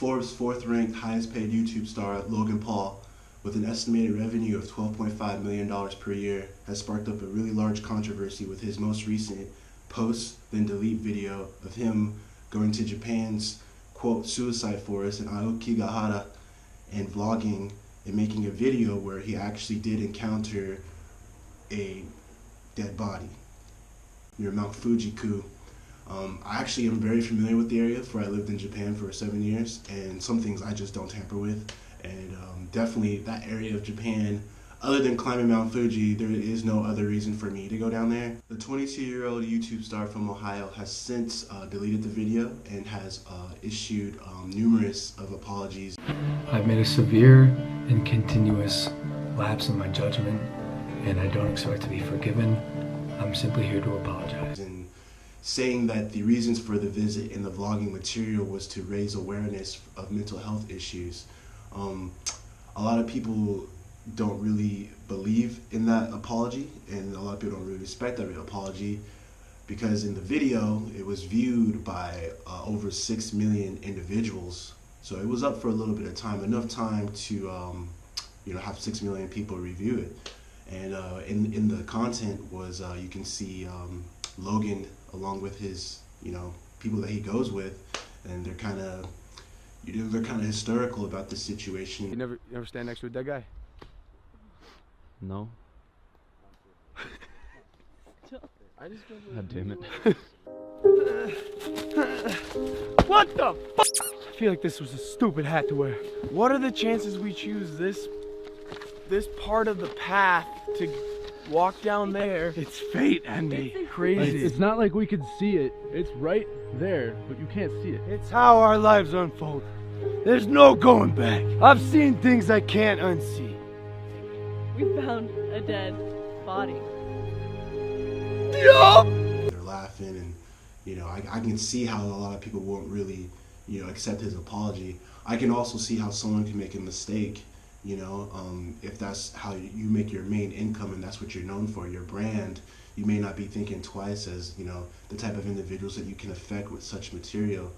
Forbes' fourth-ranked highest-paid YouTube star, Logan Paul, with an estimated revenue of $12.5 million per year, has sparked up a really large controversy with his most recent post then delete video of him going to Japan's, quote, suicide forest in Aokigahara and vlogging and making a video where he actually did encounter a dead body near Mount Fujiku. I actually am very familiar with the area, for I lived in Japan for 7 years, and some things I just don't tamper with. And definitely that area of Japan, other than climbing Mount Fuji, there is no other reason for me to go down there. The 22-year-old YouTube star from Ohio has since deleted the video and has issued numerous of apologies. I've made a severe and continuous lapse in my judgment, and I don't expect to be forgiven. I'm simply here to apologize. And saying that the reasons for the visit in the vlogging material was to raise awareness of mental health issues. A lot of people don't really believe in that apology, and a lot of people don't really respect that apology, because in the video it was viewed by over 6 million individuals. So it was up for a little bit of time, enough time to have 6 million people review it. And in the content was you can see Logan along with his people that he goes with, and they're kind of hysterical about the situation. You never stand next to a dead guy? No. God damn it. What the fuck? I feel like this was a stupid hat to wear. What are the chances we choose this part of the path to walk down there? It's fate, Andy. Crazy. It's not like we could see it. It's right there, but you can't see it. It's how our lives unfold. There's no going back. I've seen things I can't unsee. We found a dead body. They're laughing, and I can see how a lot of people won't really accept his apology. I can also see how someone can make a mistake, if that's how you make your main income and that's what you're known for, your brand. You may not be thinking twice as the type of individuals that you can affect with such material.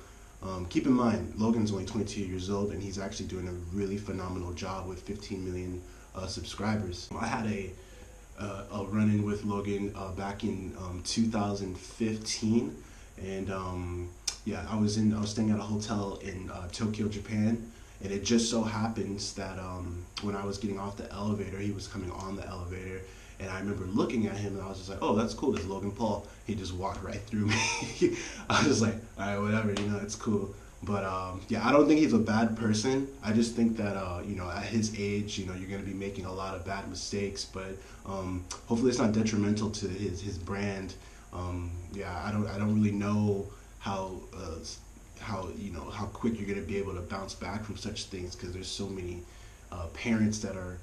Keep in mind, Logan's only 22 years old, and he's actually doing a really phenomenal job with 15 million subscribers. I had a run-in with Logan back in 2015, and I was staying at a hotel in Tokyo, Japan, and it just so happens that when I was getting off the elevator, he was coming on the elevator. And I remember looking at him, and I was just like, oh, that's cool, that's Logan Paul. He just walked right through me. I was just like, all right, whatever, it's cool. But I don't think he's a bad person. I just think that, at his age, you're going to be making a lot of bad mistakes. But hopefully it's not detrimental to his brand. I don't really know how quick you're going to be able to bounce back from such things, because there's so many parents that are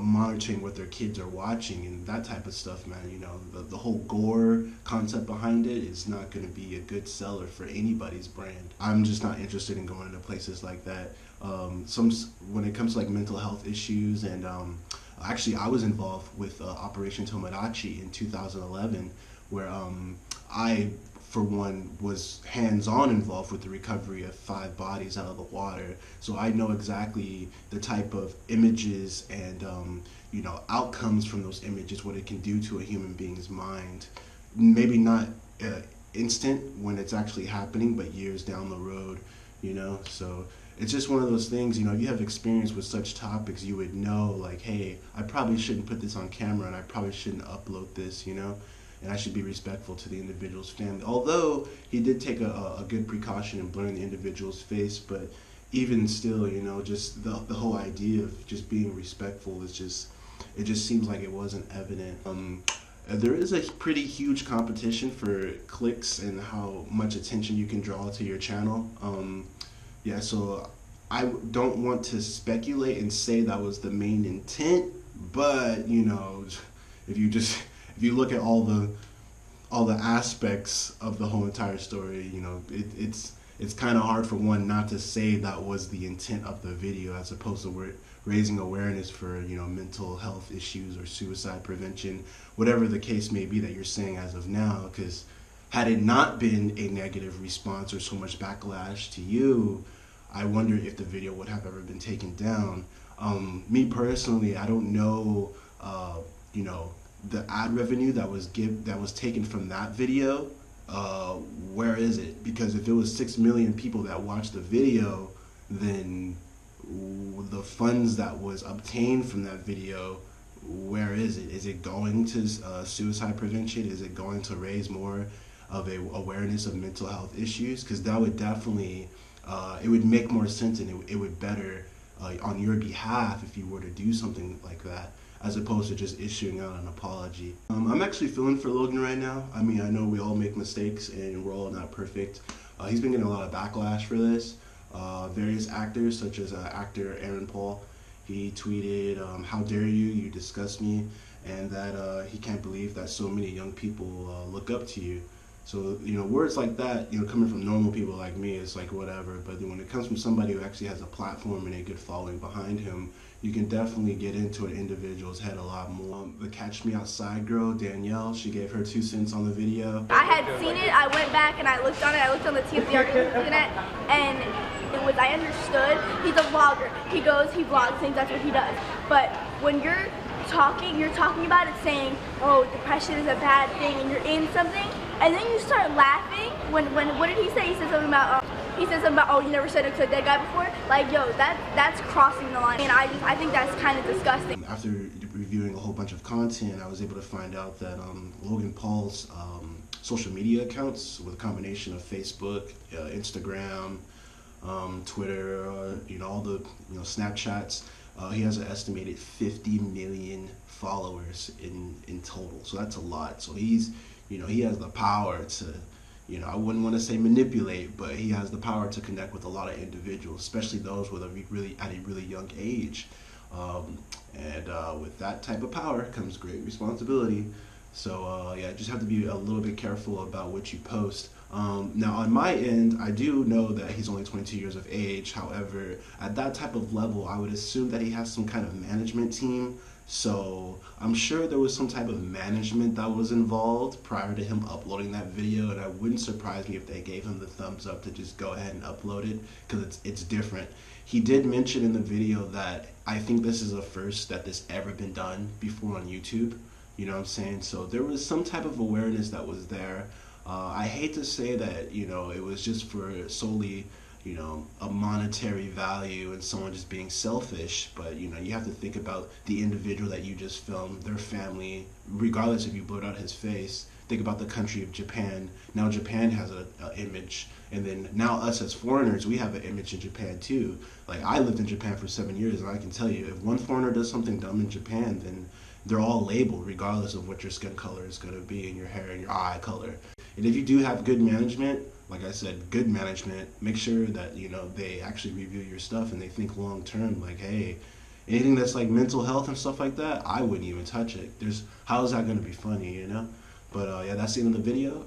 monitoring what their kids are watching and that type of stuff, man. The whole gore concept behind it is not going to be a good seller for anybody's brand. I'm just not interested in going into places like that. When it comes to like mental health issues, and actually I was involved with Operation Tomodachi in 2011, where I, for one, was hands-on involved with the recovery of 5 bodies out of the water. So I know exactly the type of images and outcomes from those images, what it can do to a human being's mind. Maybe not instant when it's actually happening, but years down the road, So it's just one of those things, if you have experience with such topics, you would know, like, hey, I probably shouldn't put this on camera, and I probably shouldn't upload this, and I should be respectful to the individual's family. Although he did take a good precaution in blurring the individual's face, but even still, just the whole idea of just being respectful is it just seems like it wasn't evident. There is a pretty huge competition for clicks and how much attention you can draw to your channel. So I don't want to speculate and say that was the main intent, but if you look at all the aspects of the whole entire story, it's kind of hard for one not to say that was the intent of the video, as opposed to raising awareness for mental health issues or suicide prevention, whatever the case may be that you're saying as of now. Because had it not been a negative response or so much backlash to you, I wonder if the video would have ever been taken down. Me personally, I don't know, you know, the ad revenue that was taken from that video. Where is it? Because if it was 6 million people that watched the video, then the funds that was obtained from that video, where is it? Is it going to suicide prevention? Is it going to raise more of a awareness of mental health issues? Because that would definitely, it would make more sense, and it would better on your behalf if you were to do something like that, as opposed to just issuing out an apology. I'm actually feeling for Logan right now. I mean, I know we all make mistakes and we're all not perfect. He's been getting a lot of backlash for this. Various actors, such as actor Logan Paul, he tweeted, "How dare you? You disgust me," and that he can't believe that so many young people look up to you. So, you know, words like that, you know, coming from normal people like me, it's like whatever. But when it comes from somebody who actually has a platform and a good following behind him, you can definitely get into an individual's head a lot more. The Catch Me Outside girl, Danielle, she gave her 2 cents on the video. I had seen it, I went back and I looked on it, I looked on the TMZ article looking at, and it was, I understood, he's a vlogger. He goes, he vlogs, things, that's what he does. But when you're talking about it saying, oh, depression is a bad thing, and you're in something, and then you start laughing, when what did he say? He said something about, oh, you never said it to a dead guy before? Like, yo, that's crossing the line, and I think that's kind of disgusting. After reviewing a whole bunch of content, I was able to find out that Logan Paul's social media accounts, with a combination of Facebook, Instagram, Twitter, you know, all the, you know, Snapchats, he has an estimated 50 million followers in total. So that's a lot. So he's, you know, he has the power to, you know, I wouldn't want to say manipulate, but he has the power to connect with a lot of individuals, especially those with at a really young age. With that type of power comes great responsibility. So yeah, just have to be a little bit careful about what you post. Now on my end, I do know that he's only 22 years of age. However, at that type of level, I would assume that he has some kind of management team. So I'm sure there was some type of management that was involved prior to him uploading that video, and it wouldn't surprise me if they gave him the thumbs up to just go ahead and upload it, because it's different. He did mention in the video that I think this is the first that this ever been done before on YouTube. You know what I'm saying? So there was some type of awareness that was there. I hate to say that, you know, it was just for solely, you know, a monetary value and someone just being selfish, but, you know, you have to think about the individual that you just filmed, their family, regardless if you blurred out his face. Think about the country of Japan. Now Japan has an image, and then now us as foreigners, we have an image in Japan too. Like, I lived in Japan for 7 years, and I can tell you, if one foreigner does something dumb in Japan, then they're all labeled regardless of what your skin color is going to be, and your hair and your eye color. And if you do have good management, like I said, good management, make sure that, you know, they actually review your stuff and they think long term, like, hey, anything that's like mental health and stuff like that, I wouldn't even touch it. How is that going to be funny, you know? But yeah, that's the end of the video.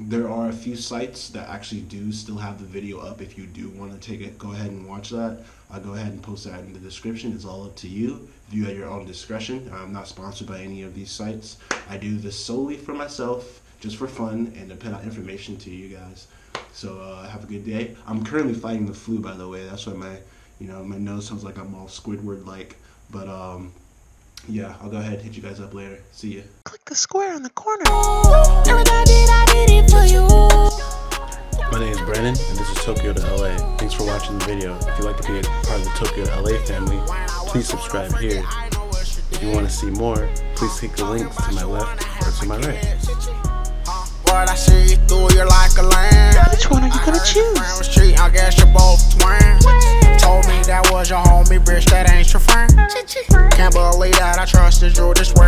There are a few sites that actually do still have the video up. If you do want to take it, go ahead and watch that. I'll go ahead and post that in the description. It's all up to you. View at your own discretion. I'm not sponsored by any of these sites. I do this solely for myself, just for fun, and to put out information to you guys. So have a good day. I'm currently fighting the flu, by the way. That's why my nose sounds like I'm all Squidward-like. But yeah, I'll go ahead and hit you guys up later. See ya. Click the square in the corner. I did it for you. My name is Brandon, and this is Tokyo to LA. Thanks for watching the video. If you'd like to be a part of the Tokyo to LA family, please subscribe here. If you want to see more, please take the links to my left or to my right. But I see through you like a lamb. Which one are you gonna choose? I guess you're both twins. Told me that was your homie, bitch, that ain't your friend. Can't believe that I trusted you this way.